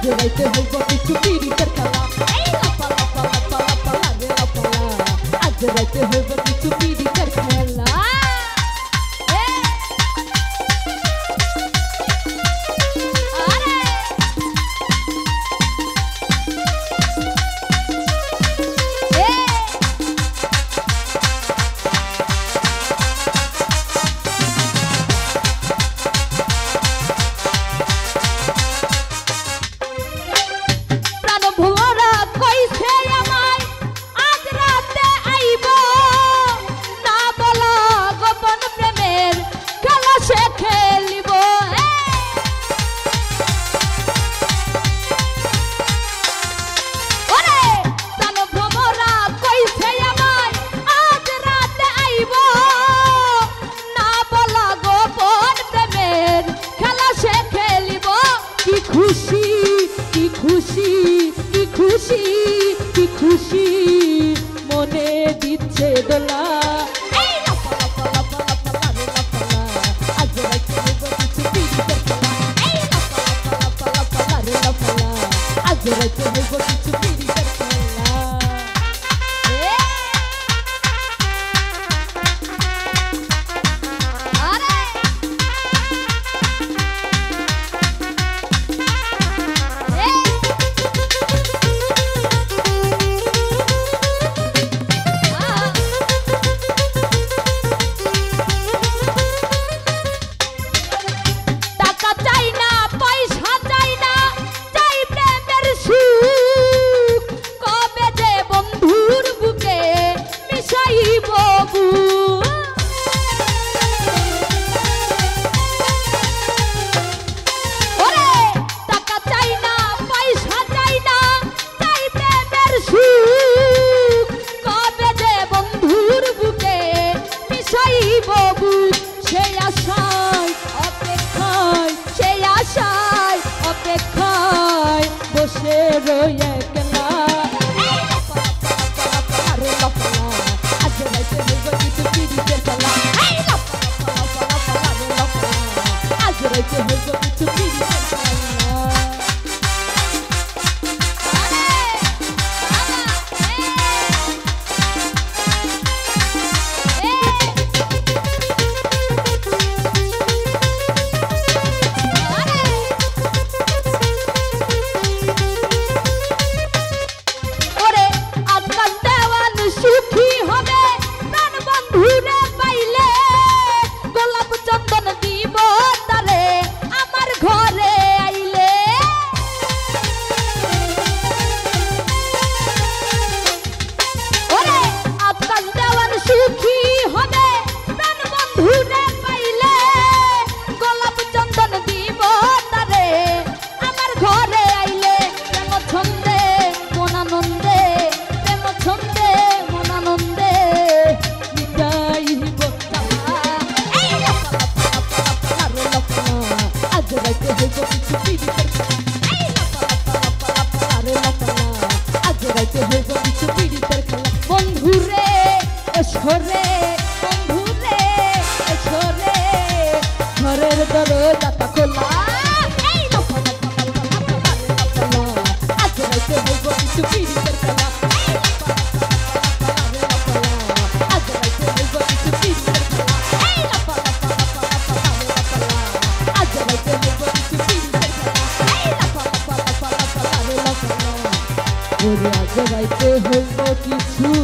আজ রাইতে হইব কিছু পিরিতের খেলা এই লাপা লাপা লাপা লাপা লাগে লাপা আজ রাইতে হইব কিছু পিরিতের খেলা খুশি কি খুশি কি খুশি কি খুশি মনে দিচ্ছে দোলা এই লাপা লাপা লাপা লাপা লাগে লাপা আজ রাইতে হইব কিছু পিরিতের খেলা এই লাপা লাপা লাপা লাপা লাগে লাপা আজ রাইতে হইব কিছু পিরিতের খেলা বসে রয়ে একলা এই লাপা লাপা লাপা আরে লাপা আজ রাইতে হইব কিছু পিরিতের খেলা এই লাপা লাপা লাপা আরে লাপা আজ রাইতে হইব কিছু পিরিতের খেলা বন্ধুরে এসরে বন্ধুরে এসরে ঘরের দরজাটা খোলা এই লাপা লাপা লাপা লাপা আজ রাইতে হইব কিছু পিরিতের খেলা এই লাপা লাপা লাপা আজ রাইতে হইব কিছু পিরিতের খেলা এই লাপা লাপা লাপা আজ রাইতে হইব কিছু পিরিতের খেলা এই লাপা লাপা লাপা লাপা ওরে আজ রাইতে হইব কিছু